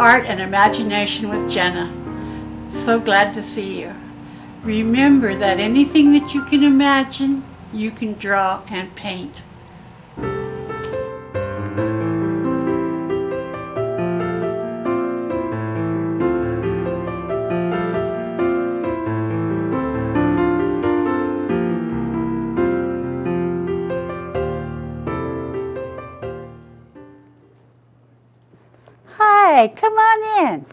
Art and Imagination with Janna. So glad to see you. Remember that anything that you can imagine, you can draw and paint. Hi, come on in.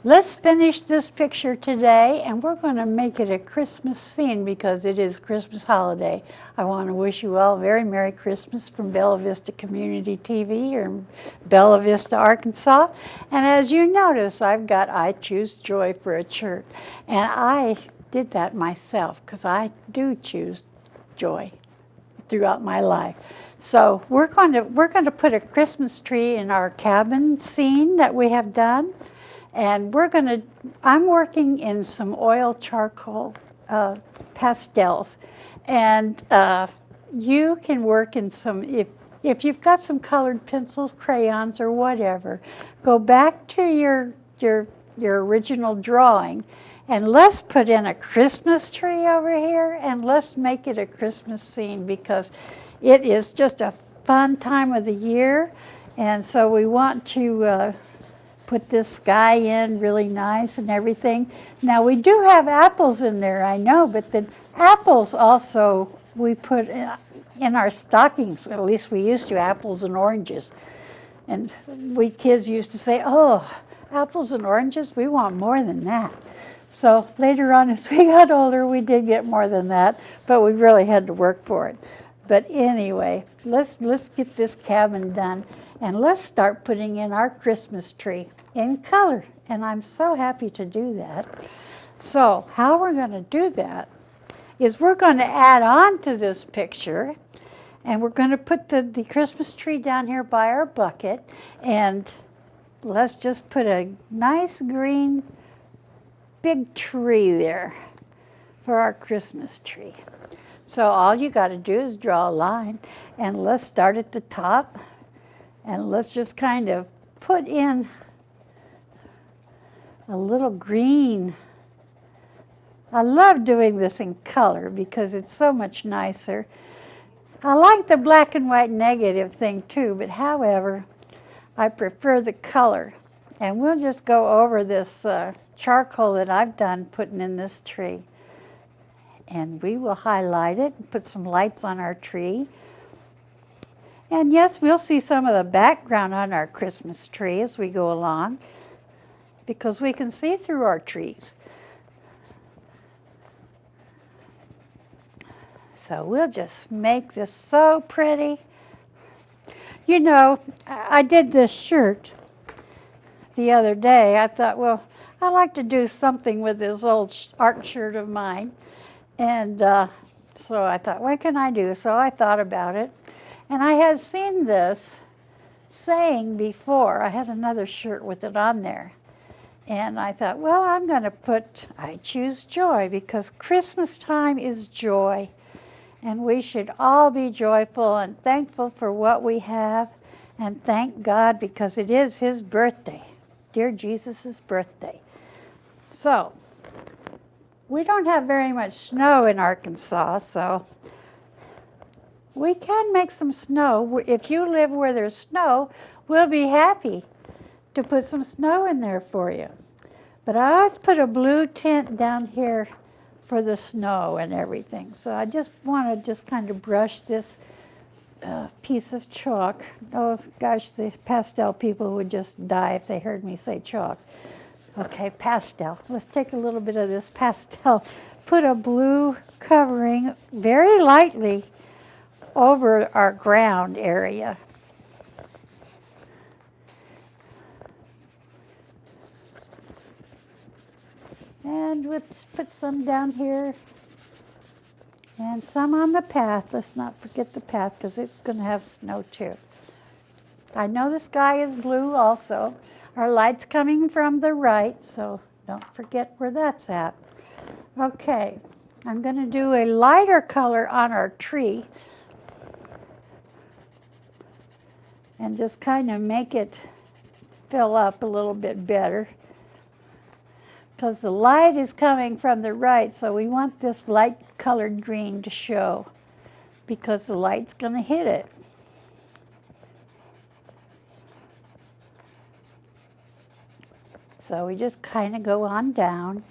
Let's finish this picture today, and we're going to make it a Christmas theme because it is Christmas holiday. I want to wish you all a very Merry Christmas from Bella Vista Community TV here in Bella Vista, Arkansas. And as you notice, I've got I Choose Joy for a shirt. And I did that myself because I do choose joy throughout my life. So we're going to put a Christmas tree in our cabin scene that we have done. And I'm working in some oil charcoal pastels. And you can work in some, if you've got some colored pencils, crayons, or whatever, go back to your original drawing, and let's put in a Christmas tree over here, and let's make it a Christmas scene because it is just a fun time of the year. And so we want to put this sky in really nice and everything. Now we do have apples in there, I know, but the apples also we put in our stockings, at least we used to, apples and oranges. And we kids used to say, oh, apples and oranges, we want more than that. So later on as we got older, we did get more than that, but we really had to work for it. But anyway, let's get this cabin done. And let's start putting in our Christmas tree in color. And I'm so happy to do that. So how we're going to do that is we're going to add on to this picture. And we're going to put the Christmas tree down here by our bucket. And let's just put a nice green big tree there for our Christmas tree. So all you got to do is draw a line. And let's start at the top. And let's just kind of put in a little green. I love doing this in color because it's so much nicer. I like the black and white negative thing too, but however, I prefer the color. And we'll just go over this charcoal that I've done putting in this tree. And we will highlight it and put some lights on our tree. And yes, we'll see some of the background on our Christmas tree as we go along because we can see through our trees. So we'll just make this so pretty. You know, I did this shirt the other day. I thought, well, I'd like to do something with this old art shirt of mine. And so I thought, what can I do? So I thought about it. And I had seen this saying before. I had another shirt with it on there. And I thought, well, I'm going to put, I choose joy because Christmas time is joy. And we should all be joyful and thankful for what we have. And thank God because it is His birthday, dear Jesus' birthday. So, we don't have very much snow in Arkansas, so we can make some snow. If you live where there's snow, we'll be happy to put some snow in there for you. But I always put a blue tint down here for the snow and everything. So I just want to just kind of brush this piece of chalk. Oh gosh, the pastel people would just die if they heard me say chalk. Okay, pastel. Let's take a little bit of this pastel, put a blue covering very lightly over our ground area. And let's put some down here and some on the path. Let's not forget the path because it's going to have snow too. I know the sky is blue also. Our light's coming from the right, so don't forget where that's at. Okay, I'm going to do a lighter color on our tree and just kind of make it fill up a little bit better because the light is coming from the right, so we want this light colored green to show because the light's going to hit it. So we just kind of go on down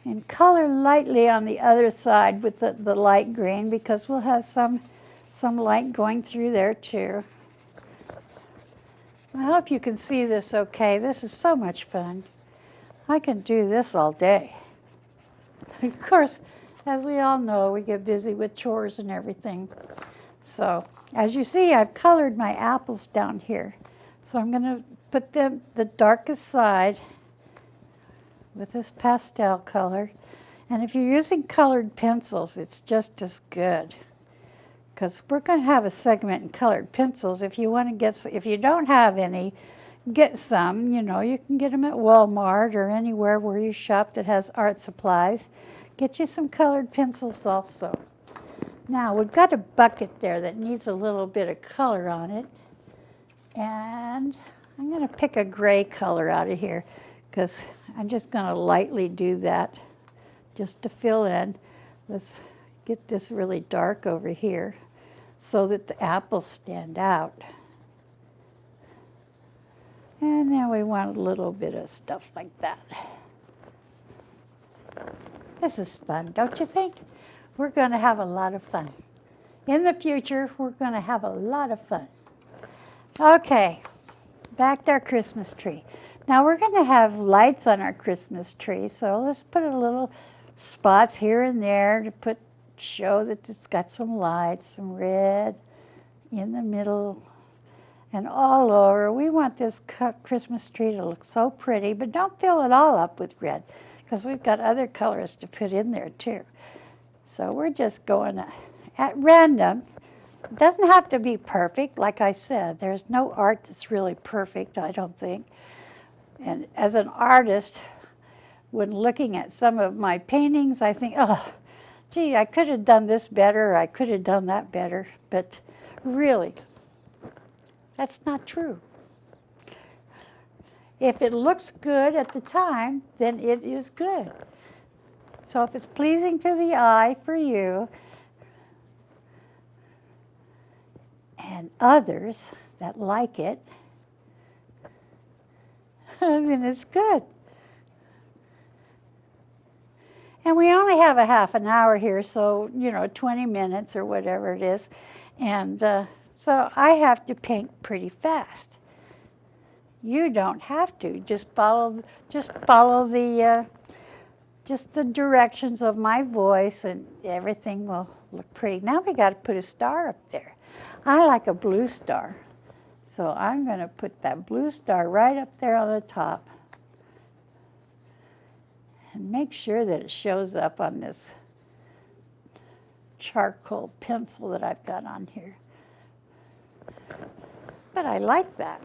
and color lightly on the other side with the light green because we'll have some light going through there too. I hope you can see this okay. This is so much fun. I can do this all day. Of course, as we all know, we get busy with chores and everything. So, as you see, I've colored my apples down here. So I'm going to put them the darkest side with this pastel color. And if you're using colored pencils, it's just as good. Because we're going to have a segment in colored pencils. If you want to get, if you don't have any, get some. You know, you can get them at Walmart or anywhere where you shop that has art supplies. Get you some colored pencils also. Now, we've got a bucket there that needs a little bit of color on it. And I'm going to pick a gray color out of here because I'm just going to lightly do that just to fill in. Let's get this really dark over here so that the apples stand out. And then we want a little bit of stuff like that. This is fun, don't you think? We're going to have a lot of fun. In the future, we're going to have a lot of fun. Okay, back to our Christmas tree. Now we're going to have lights on our Christmas tree, so let's put a little spots here and there to show that it's got some lights, some red in the middle and all over. We want this Christmas tree to look so pretty, but don't fill it all up with red because we've got other colors to put in there too. So we're just going at random. It doesn't have to be perfect, like I said. There's no art that's really perfect, I don't think. And as an artist, when looking at some of my paintings, I think, oh, gee, I could have done this better, I could have done that better. But really, that's not true. If it looks good at the time, then it is good. So if it's pleasing to the eye for you and others that like it, then it's good. And we only have a half an hour here, so, 20 minutes or whatever it is. And so I have to paint pretty fast. You don't have to. Just follow the directions of my voice and everything will look pretty. Now we got to put a star up there. I like a blue star. So I'm going to put that blue star right up there on the top. And make sure that it shows up on this charcoal pencil that I've got on here. But I like that.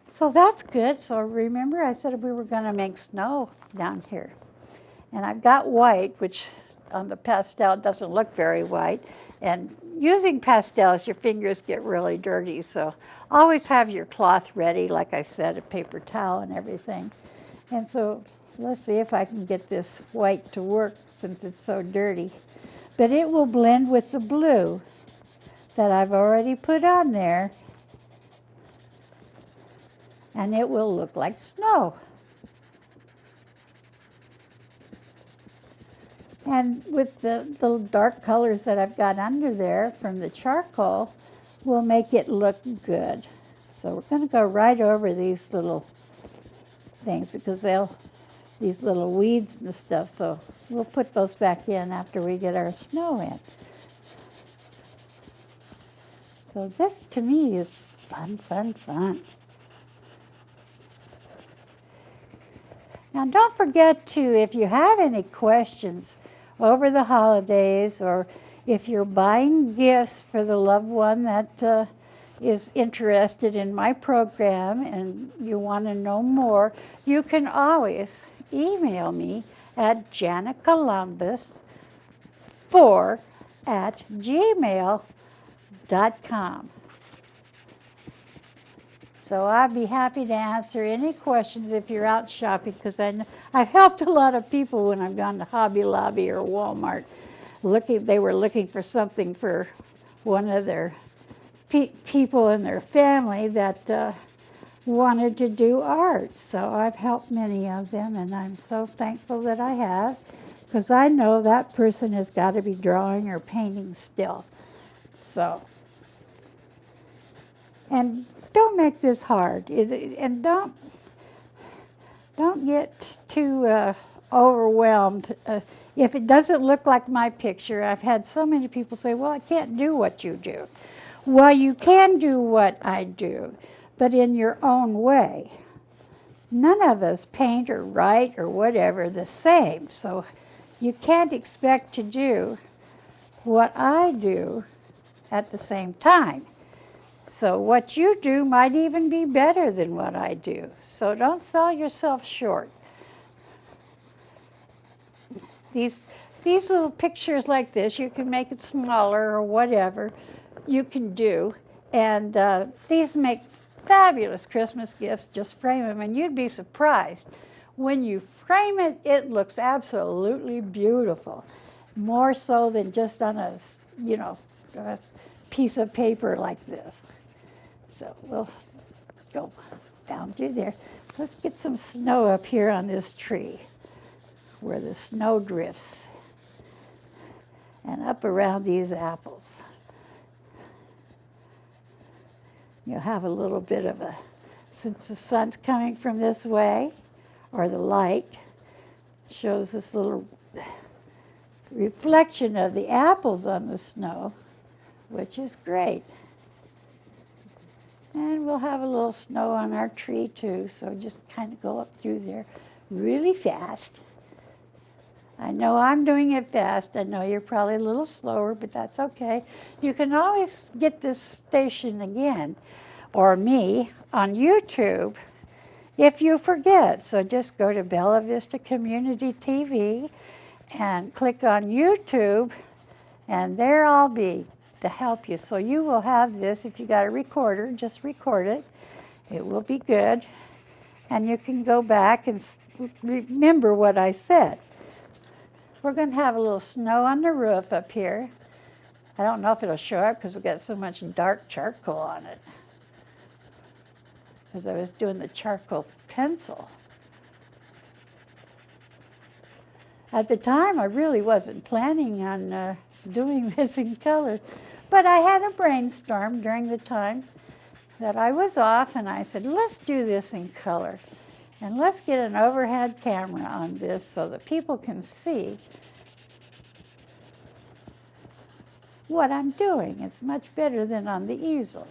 So that's good. So remember I said we were going to make snow down here. And I've got white, which on the pastel doesn't look very white. And using pastels, your fingers get really dirty. So always have your cloth ready, like I said, a paper towel and everything. And so let's see if I can get this white to work since it's so dirty. But it will blend with the blue that I've already put on there. And it will look like snow. And with the dark colors that I've got under there from the charcoal will make it look good. So we're going to go right over these little things because these little weeds and stuff, so we'll put those back in after we get our snow in. So this, to me, is fun, fun, fun. Now, don't forget to, if you have any questions over the holidays or if you're buying gifts for the loved one that is interested in my program and you want to know more, you can always email me at jannacolumbus4@gmail.com. So I'd be happy to answer any questions if you're out shopping, because I've helped a lot of people when I've gone to Hobby Lobby or Walmart. They were looking for something for one of their people in their family that wanted to do art. So I've helped many of them, and I'm so thankful that I have, because I know that person has got to be drawing or painting still. So, and don't make this hard, and don't get too overwhelmed. If it doesn't look like my picture, I've had so many people say, well, I can't do what you do. Well, you can do what I do, but in your own way. None of us paint or write or whatever the same, so you can't expect to do what I do at the same time. So what you do might even be better than what I do. So don't sell yourself short. These little pictures like this, you can make it smaller or whatever you can do. And these make fabulous Christmas gifts. Just frame them, and you'd be surprised. When you frame it, it looks absolutely beautiful. More so than just on a piece of paper like this. So we'll go down through there. Let's get some snow up here on this tree where the snow drifts, and up around these apples. You'll have a little bit of since the sun's coming from this way, or the light shows this little reflection of the apples on the snow, which is great. And we'll have a little snow on our tree too, so just kind of go up through there really fast. I know I'm doing it fast. I know you're probably a little slower, but that's okay. You can always get this station again, or me, on YouTube if you forget. So just go to Bella Vista Community TV and click on YouTube, and there I'll be to help you. So you will have this. If you got a recorder, just record it. It will be good. And you can go back and remember what I said. We're going to have a little snow on the roof up here. I don't know if it'll show up because we've got so much dark charcoal on it, because I was doing the charcoal pencil. At the time, I really wasn't planning on doing this in color, but I had a brainstorm during the time that I was off, and I said, let's do this in color, and let's get an overhead camera on this so that people can see what I'm doing. It's much better than on the easel.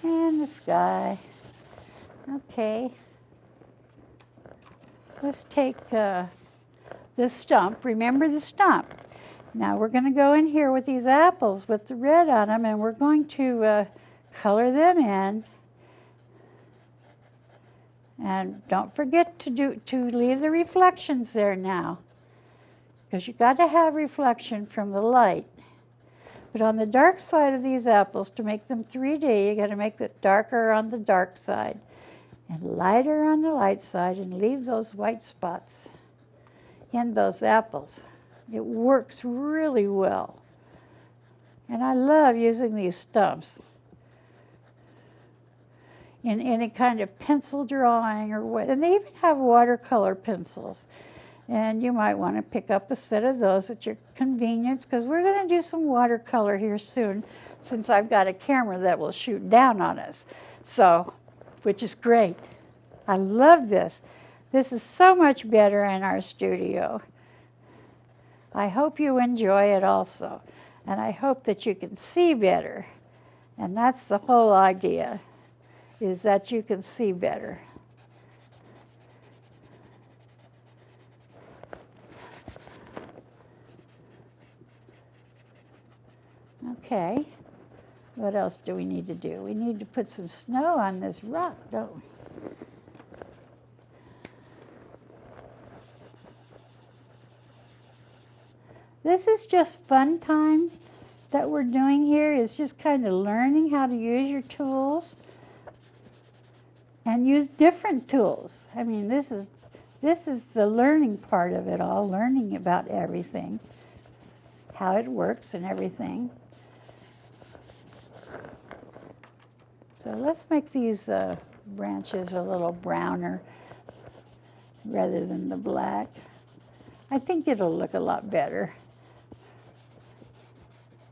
And the sky. Okay. Let's take this stump. Remember the stump. Now we're going to go in here with these apples with the red on them, and we're going to color them in. And don't forget to leave the reflections there now, because you got to have reflection from the light. But on the dark side of these apples, to make them 3D, you got to make it darker on the dark side and lighter on the light side, and leave those white spots in those apples. It works really well. And I love using these stumps in any kind of pencil drawing or what. And they even have watercolor pencils. And you might want to pick up a set of those at your convenience, because we're going to do some watercolor here soon, since I've got a camera that will shoot down on us. So, which is great. I love this. This is so much better in our studio. I hope you enjoy it also. And I hope that you can see better. And that's the whole idea, is that you can see better. Okay, what else do we need to do? We need to put some snow on this rock, don't we? This is just fun time that we're doing here. It's just kind of learning how to use your tools and use different tools. I mean, this is the learning part of it all, learning about everything, how it works and everything. So let's make these branches a little browner rather than the black. I think it'll look a lot better.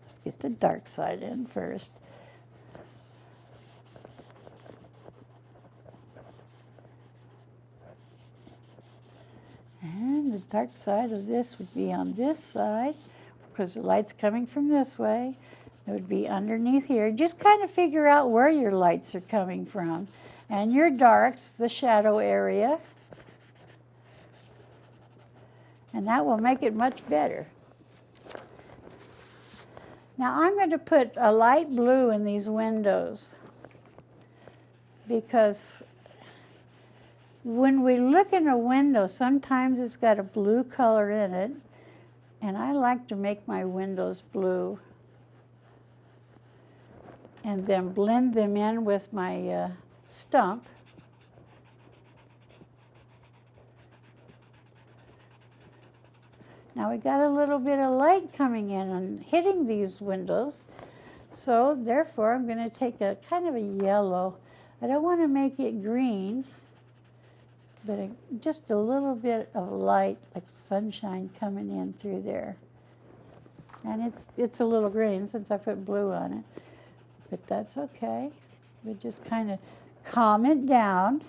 Let's get the dark side in first. And the dark side of this would be on this side, because the light's coming from this way. It would be underneath here. Just kind of figure out where your lights are coming from. And your darks, the shadow area. And that will make it much better. Now I'm going to put a light blue in these windows, because when we look in a window, sometimes it's got a blue color in it, and I like to make my windows blue and then blend them in with my stump. Now we got a little bit of light coming in and hitting these windows, so therefore I'm going to take a kind of a yellow. I don't want to make it green, but just a little bit of light, like sunshine, coming in through there. And it's a little green since I put blue on it, but that's okay. We just kind of calm it down,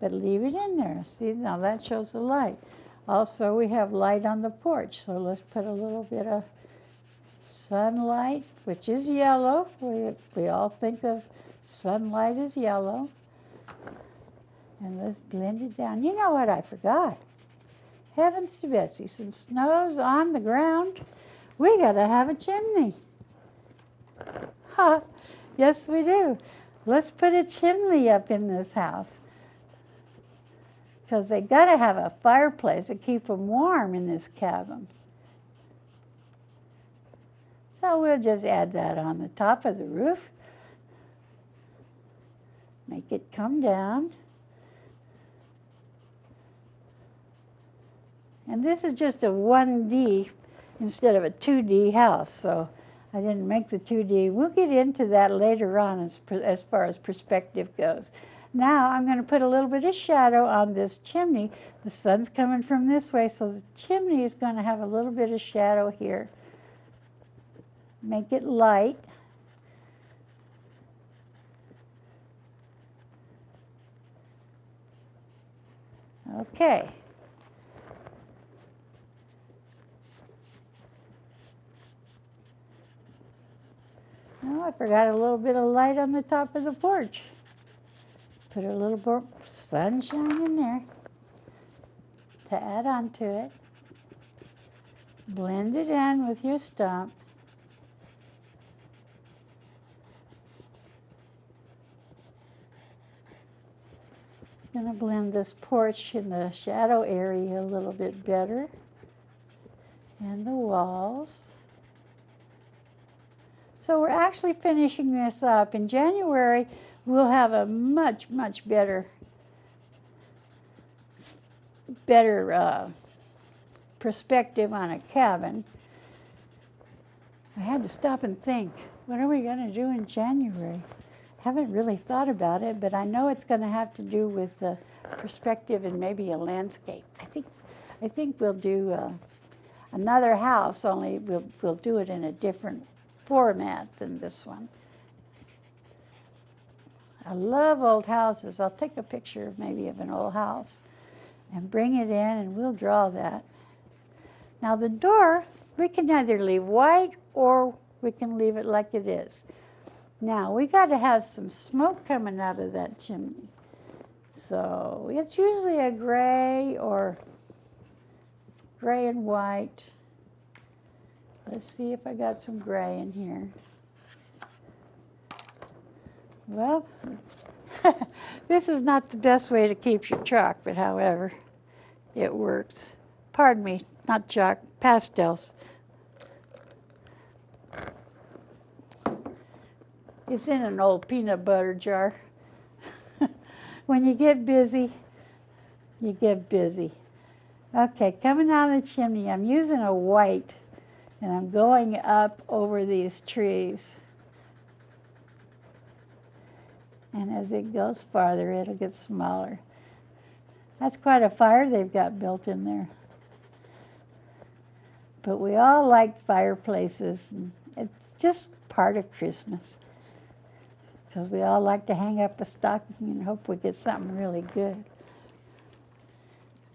but leave it in there. See, now that shows the light. Also, we have light on the porch, so let's put a little bit of sunlight, which is yellow. We all think of sunlight as yellow. And let's blend it down. You know what I forgot? Heavens to Betsy, since snow's on the ground, we got to have a chimney. Ha! Yes, we do. Let's put a chimney up in this house, because they got to have a fireplace to keep them warm in this cabin. So we'll just add that on the top of the roof. Make it come down. And this is just a 1D instead of a 2D house, so I didn't make the 2D. We'll get into that later on as far as perspective goes. Now I'm going to put a little bit of shadow on this chimney. The sun's coming from this way, so the chimney is going to have a little bit of shadow here. Make it light. Okay. Oh, I forgot a little bit of light on the top of the porch. Put a little more sunshine in there to add on to it. Blend it in with your stump. I'm going to blend this porch in the shadow area a little bit better, and the walls. So we're actually finishing this up. In January, we'll have a much, much better perspective on a cabin. I had to stop and think, what are we going to do in January? Haven't really thought about it, but I know it's going to have to do with the perspective and maybe a landscape. I think we'll do another house, only we'll do it in a different format than this one. I love old houses. I'll take a picture maybe of an old house and bring it in, and we'll draw that. Now the door, we can either leave white or we can leave it like it is. Now we got to have some smoke coming out of that chimney. So it's usually a gray or gray and white. Let's see if I got some gray in here. Well, this is not the best way to keep your chalk, but however, it works. pardon me, not chalk, pastels. It's in an old peanut butter jar. When you get busy, you get busy. Okay, coming down the chimney, I'm using a white, and I'm going up over these trees. And as it goes farther, it'll get smaller. That's quite a fire they've got built in there. But we all like fireplaces, and it's just part of Christmas. Because we all like to hang up a stocking and hope we get something really good.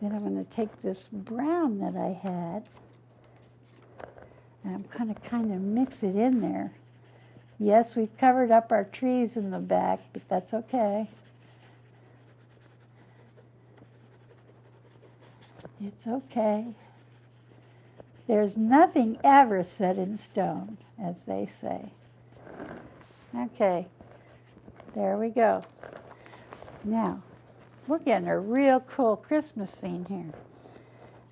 Then I'm going to take this brown that I had, and I'm going to kind of mix it in there. Yes, we've covered up our trees in the back, but that's okay. It's okay. There's nothing ever set in stone, as they say. Okay, there we go. Now, we're getting a real cool Christmas scene here.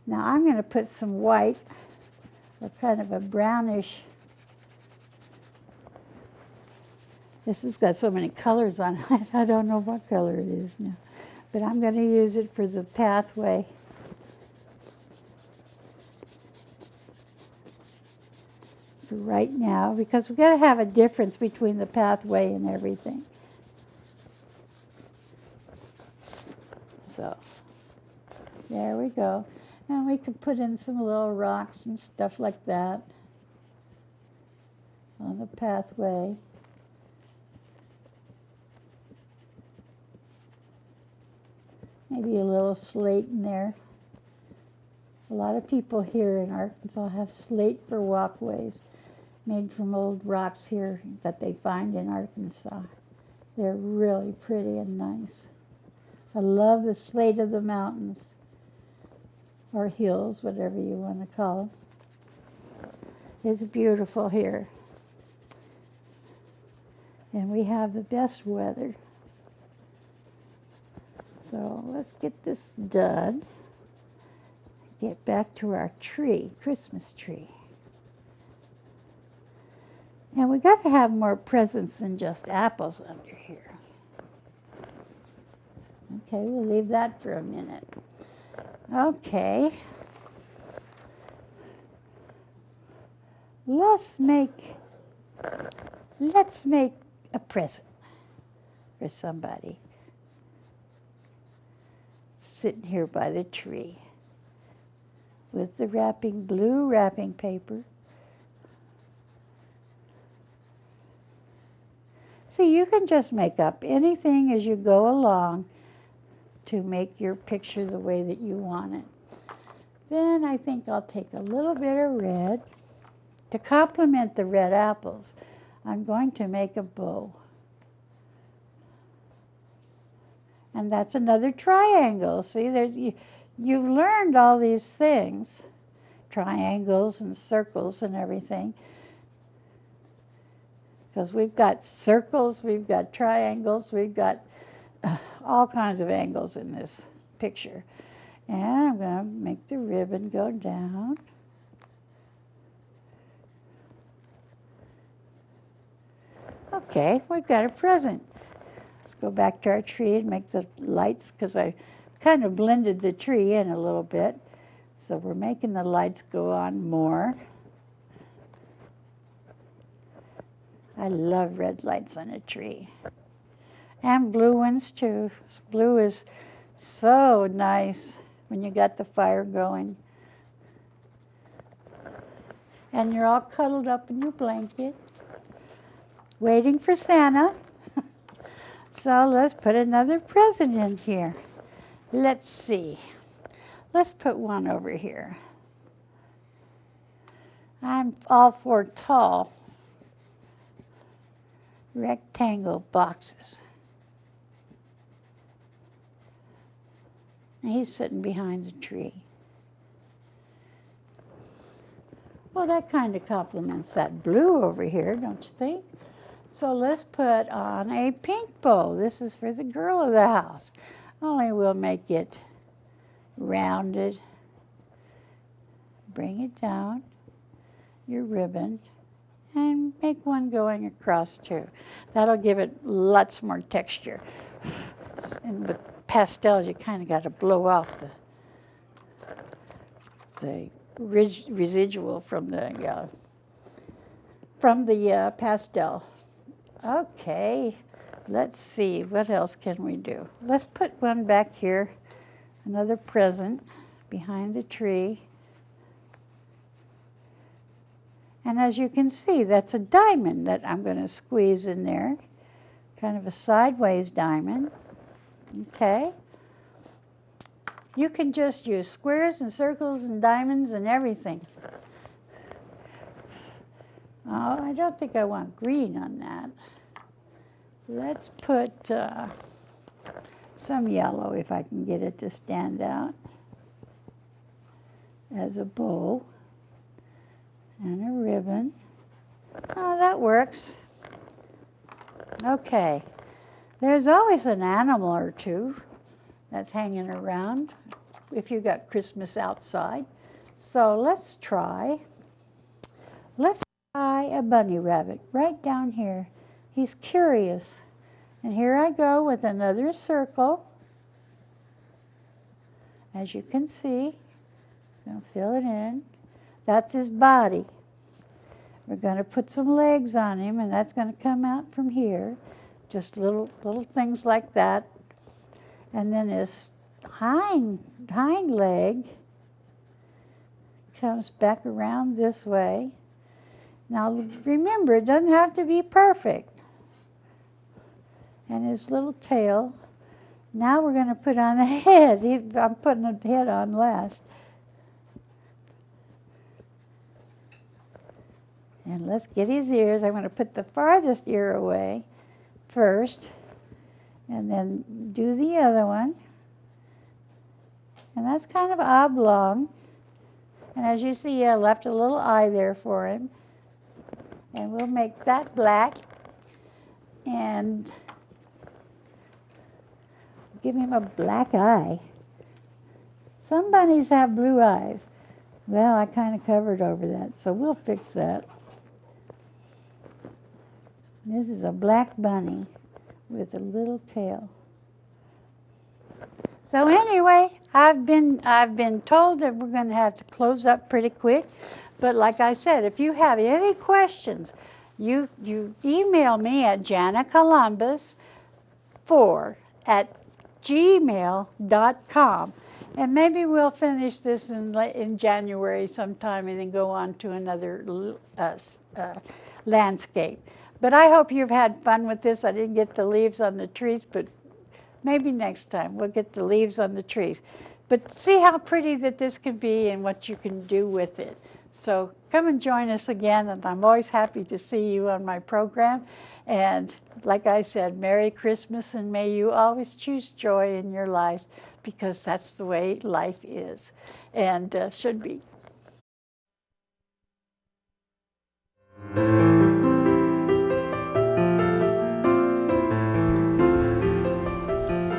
Now I'm going to put some white, or kind of a brownish. This has got so many colors on it, I don't know what color it is now. But I'm going to use it for the pathway. For right now, because we've got to have a difference between the pathway and everything. So, there we go. And we could put in some little rocks and stuff like that on the pathway. Maybe a little slate in there. A lot of people here in Arkansas have slate for walkways made from old rocks here that they find in Arkansas. They're really pretty and nice. I love the slate of the mountains, or hills, whatever you want to call them. It's beautiful here. And we have the best weather. So let's get this done. Get back to our tree, Christmas tree. And we got to have more presents than just apples under here. Okay, we'll leave that for a minute. Okay. Let's make a present for somebody sitting here by the tree with the blue wrapping paper. See, you can just make up anything as you go along to make your picture the way that you want it. Then I think I'll take a little bit of red. To complement the red apples, I'm going to make a bow. And that's another triangle. See, you've learned all these things, triangles and circles and everything. Because we've got circles, we've got triangles, we've got all kinds of angles in this picture. And I'm going to make the ribbon go down. Okay, we've got a present. Let's go back to our tree and make the lights, because I kind of blended the tree in a little bit. So we're making the lights go on more. I love red lights on a tree. And blue ones too. Blue is so nice when you got the fire going. And you're all cuddled up in your blanket, waiting for Santa. So let's put another present in here. Let's see. Let's put one over here. I'm all for tall rectangle boxes. And he's sitting behind the tree. Well, that kind of complements that blue over here, don't you think? So let's put on a pink bow. This is for the girl of the house. Only we'll make it rounded bring it down your ribbon and make one going across too. That'll give it lots more texture. And with pastels, you kind of got to blow off the residual from the pastel. Okay, let's see, what else can we do? Let's put one back here, another present behind the tree. And as you can see, that's a diamond that I'm going to squeeze in there, kind of a sideways diamond. Okay. You can just use squares and circles and diamonds and everything. Oh, I don't think I want green on that. Let's put some yellow, if I can get it to stand out, as a bow and a ribbon. Oh, that works. Okay. There's always an animal or two that's hanging around if you got Christmas outside. So let's try a bunny rabbit right down here. He's curious. And here I go with another circle. As you can see, I'm going to fill it in. That's his body. We're going to put some legs on him, and that's going to come out from here. Just little things like that. And then his hind leg comes back around this way. Now remember, it doesn't have to be perfect. And his little tail. Now we're going to put on a head. I'm putting the head on last. And let's get his ears. I'm going to put the farthest ear away first, and then do the other one. And that's kind of oblong. And as you see, I left a little eye there for him. And we'll make that black and give him a black eye. Some bunnies have blue eyes. Well, I kind of covered over that, so we'll fix that. This is a black bunny with a little tail. So anyway, I've been told that we're going to have to close up pretty quick. But like I said, if you have any questions, you email me at jannacolumbus4@gmail.com. And maybe we'll finish this in January sometime and then go on to another landscape. But I hope you've had fun with this. I didn't get the leaves on the trees, but maybe next time we'll get the leaves on the trees. But see how pretty that this can be and what you can do with it. So come and join us again, and I'm always happy to see you on my program. And like I said, Merry Christmas, and may you always choose joy in your life, because that's the way life is and should be.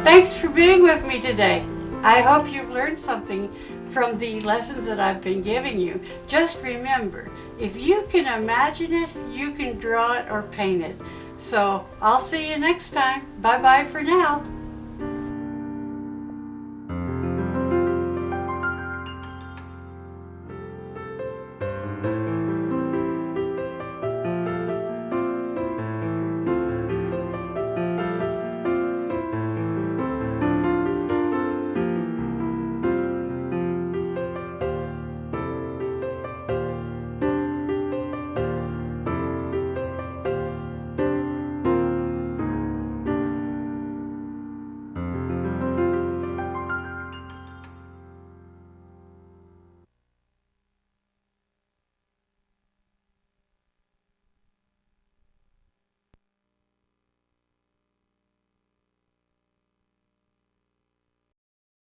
Thanks for being with me today. I hope you've learned something from the lessons that I've been giving you. Just remember, if you can imagine it, you can draw it or paint it. So I'll see you next time. Bye-bye for now.